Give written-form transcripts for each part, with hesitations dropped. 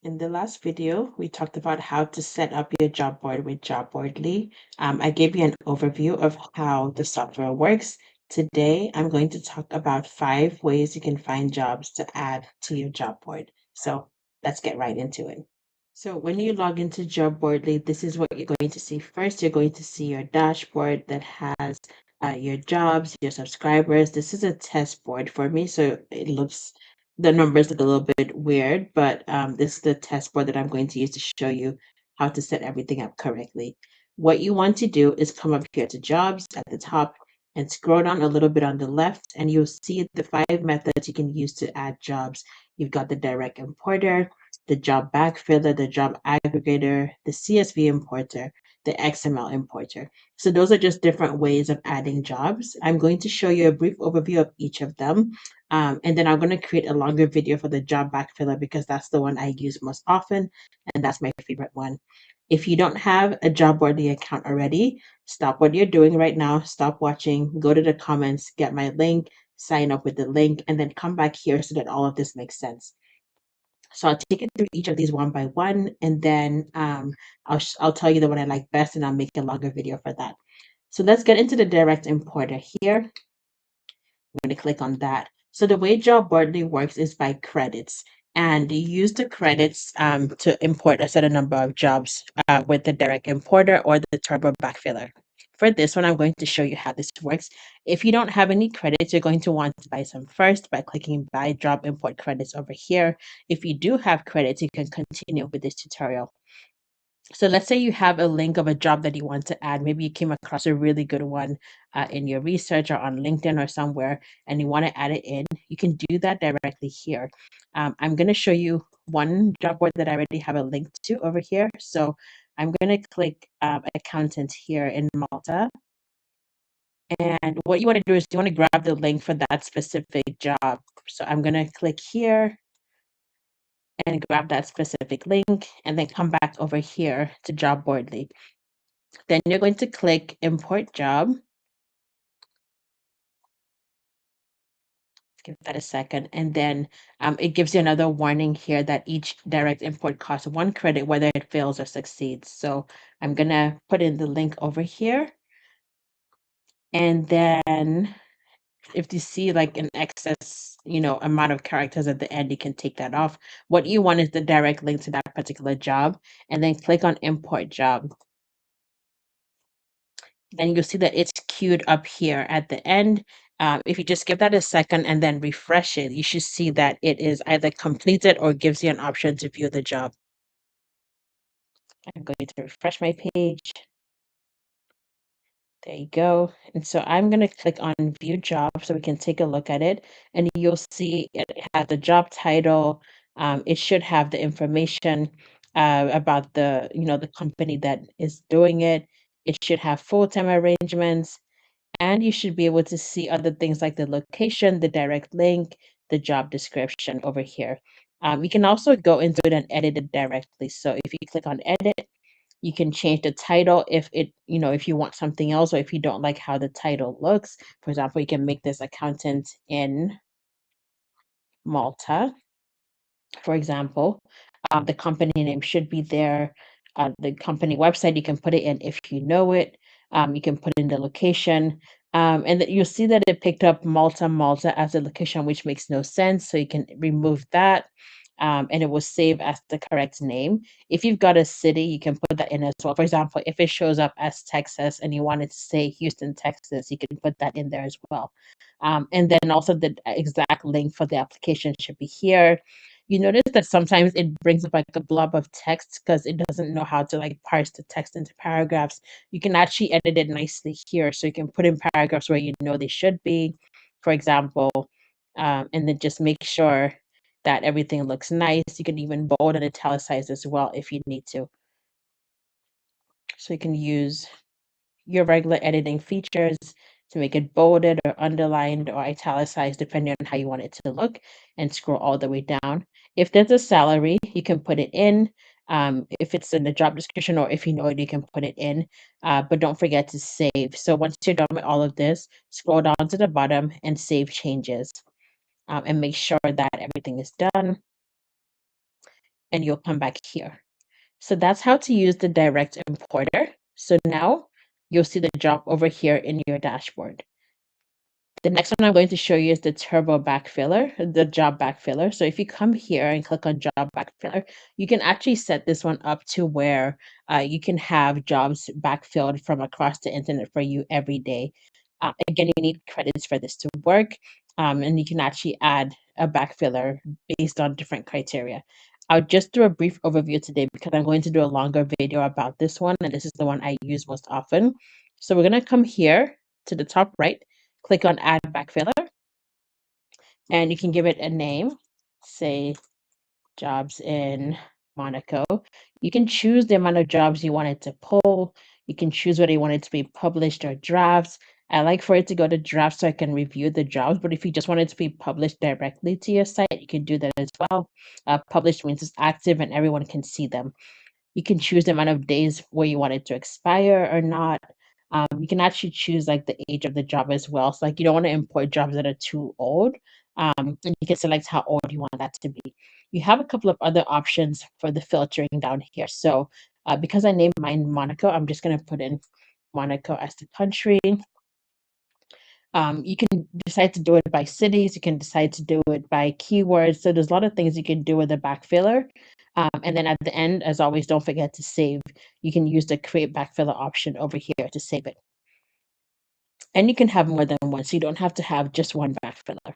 In the last video, we talked about how to set up your job board with Job Boardly. I gave you an overview of how the software works. Today, I'm going to talk about 5 ways you can find jobs to add to your job board. So let's get right into it. So when you log into Job Boardly, this is what you're going to see. First, you're going to see your dashboard that has your jobs, your subscribers. This is a test board for me, so the numbers look a little bit weird, but this is the test board that I'm going to use to show you how to set everything up correctly. What you want to do is come up here to jobs at the top and scroll down a little bit on the left, and you'll see the 5 methods you can use to add jobs. You've got the direct importer, the Job Backfiller, the Job aggregator, the CSV importer, the XML importer. So those are just different ways of adding jobs. I'm going to show you a brief overview of each of them. And then I'm going to create a longer video for the Job Backfiller because that's the one I use most often, and that's my favorite one. If you don't have a Jobboardly account already, stop what you're doing right now, stop watching, go to the comments, get my link, sign up with the link, and then come back here so that all of this makes sense. So I'll take it through each of these one by one, and then I'll tell you the one I like best, and I'll make a longer video for that. So let's get into the direct importer here. I'm going to click on that. So the way Job Boardly works is by credits, and you use the credits to import a certain number of jobs with the direct importer or the turbo backfiller. For this one, I'm going to show you how this works. If you don't have any credits, you're going to want to buy some first by clicking buy job import credits over here. If you do have credits, you can continue with this tutorial. So let's say you have a link of a job that you want to add. Maybe you came across a really good one in your research or on LinkedIn or somewhere, and you want to add it in. You can do that directly here. I'm going to show you one job board that I already have a link to over here. So I'm going to click accountant here in Malta. And what you want to do is you want to grab the link for that specific job. So I'm going to click here and grab that specific link and then come back over here to Job Boardly. Then you're going to click import job. Give that a second. And then it gives you another warning here that each direct import costs 1 credit, whether it fails or succeeds. So I'm going to put in the link over here. And then if you see like an excess, amount of characters at the end, you can take that off. What you want is the direct link to that particular job, and then click on import job. Then you'll see that it's queued up here at the end. If you just give that a second and then refresh it, you should see that it is either completed or gives you an option to view the job. I'm going to refresh my page. There you go. And so I'm going to click on view job so we can take a look at it. And you'll see it has the job title. It should have the information about the company that is doing it. It should have full-time arrangements. And you should be able to see other things like the location, the direct link, the job description over here. You can also go into it and edit it directly. So if you click on edit, you can change the title if you want something else, or if you don't like how the title looks. For example, you can make this accountant in Malta, for example. The company name should be there. The company website, you can put it in if you know it. You can put in the location. And you'll see that it picked up Malta as a location, which makes no sense. So you can remove that. And it will save as the correct name. If you've got a city, you can put that in as well. For example, if it shows up as Texas and you wanted to say Houston, Texas, you can put that in there as well. And then also the exact link for the application should be here. You notice that sometimes it brings up like a blob of text because it doesn't know how to like parse the text into paragraphs. You can actually edit it nicely here. So you can put in paragraphs where you know they should be, for example, and then just make sure that everything looks nice. You can even bold and italicize as well if you need to. So you can use your regular editing features to make it bolded or underlined or italicized, depending on how you want it to look, and scroll all the way down. If there's a salary, you can put it in. If it's in the job description or if you know it, you can put it in. But don't forget to save. So once you're done with all of this, scroll down to the bottom and save changes. And make sure that everything is done. and you'll come back here. So that's how to use the direct importer. So now you'll see the job over here in your dashboard. The next one I'm going to show you is the Turbo Backfiller, the Job Backfiller. So if you come here and click on Job Backfiller, you can actually set this one up to where you can have jobs backfilled from across the internet for you every day. Again, you need credits for this to work, and you can actually add a backfiller based on different criteria. I'll just do a brief overview today because I'm going to do a longer video about this one, and this is the one I use most often. So we're going to come here to the top right, click on Add Backfiller, and you can give it a name, say jobs in Monaco. You can choose the amount of jobs you want it to pull. You can choose whether you want it to be published or drafts. I like for it to go to draft so I can review the jobs, but if you just want it to be published directly to your site, you can do that as well. Published means it's active and everyone can see them. You can choose the amount of days where you want it to expire or not. You can actually choose like the age of the job as well. So like you don't want to import jobs that are too old. And you can select how old you want that to be. You have a couple of other options for the filtering down here. So because I named mine Monaco, I'm just going to put in Monaco as the country. You can decide to do it by cities. You can decide to do it by keywords. So there's a lot of things you can do with the backfiller. And then at the end, as always, don't forget to save. You can use the create backfiller option over here to save it. And you can have more than one, so you don't have to have just one backfiller.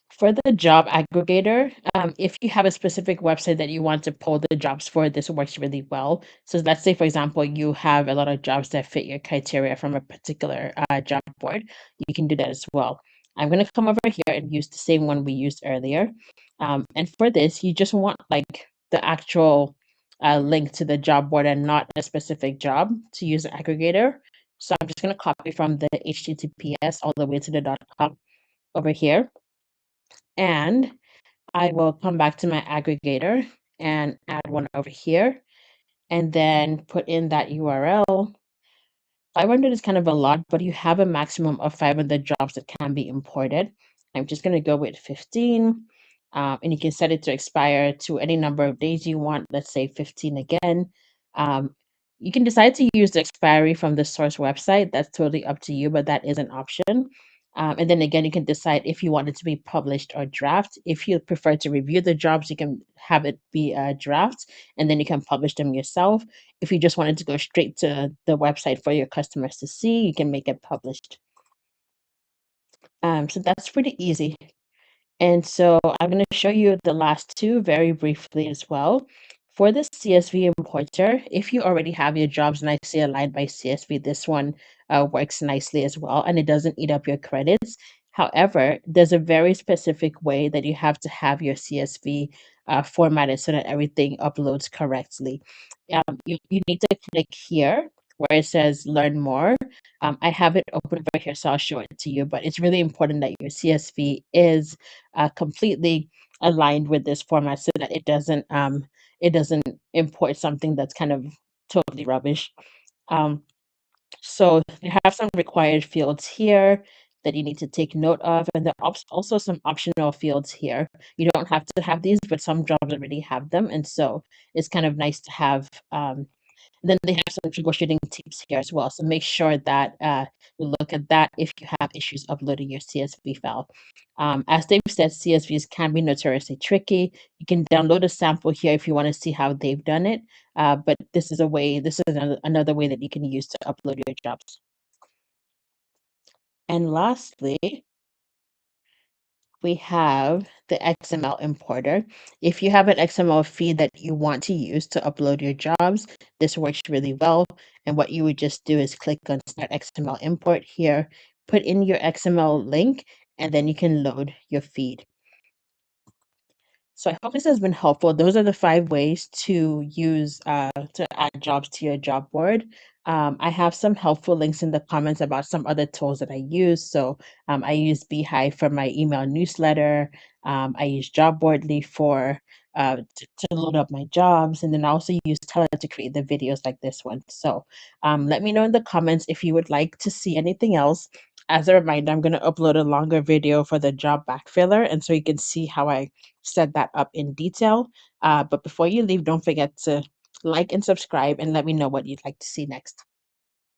For the job aggregator, if you have a specific website that you want to pull the jobs for, this works really well. So let's say, for example, you have a lot of jobs that fit your criteria from a particular job board. You can do that as well. I'm going to come over here and use the same one we used earlier. And for this, you just want like the actual link to the job board and not a specific job to use the aggregator. So I'm just going to copy from the HTTPS all the way to the .com over here. And I will come back to my aggregator and add one over here and then put in that URL. 500 is kind of a lot, but you have a maximum of 500 jobs that can be imported. I'm just going to go with 15, and you can set it to expire to any number of days you want. Let's say 15 again. You can decide to use the expiry from the source website. That's totally up to you, but that is an option. And then again, you can decide if you want it to be published or draft. If you prefer to review the jobs, you can have it be a draft, and then you can publish them yourself. If you just wanted to go straight to the website for your customers to see, you can make it published. So that's pretty easy. And so I'm going to show you the last two very briefly as well. For the CSV importer, if you already have your jobs nicely aligned by CSV, this one works nicely as well, and it doesn't eat up your credits. However, there's a very specific way that you have to have your CSV formatted so that everything uploads correctly. You need to click here where it says learn more. I have it open over here, so I'll show it to you, but it's really important that your CSV is completely aligned with this format so that it doesn't import something that's kind of totally rubbish. So you have some required fields here that you need to take note of, and there are also some optional fields here. You don't have to have these, but some jobs already have them, and so it's kind of nice to have. Then they have some troubleshooting tips here as well. So make sure that you look at that if you have issues uploading your CSV file. As they've said, CSVs can be notoriously tricky. You can download a sample here if you want to see how they've done it. But this is another way that you can use to upload your jobs. And lastly, we have the XML importer. If you have an XML feed that you want to use to upload your jobs, this works really well. And what you would just do is click on Start XML Import here, put in your XML link, and then you can load your feed. So I hope this has been helpful. Those are the 5 ways to use to add jobs to your job board. I have some helpful links in the comments about some other tools that I use. So I use Beehive for my email newsletter. I use Jobboardly for to load up my jobs, and then I also use Tella to create the videos like this one. So let me know in the comments if you would like to see anything else. As a reminder, I'm going to upload a longer video for the Job Backfiller, and so you can see how I set that up in detail. But before you leave, don't forget to like and subscribe and let me know what you'd like to see next.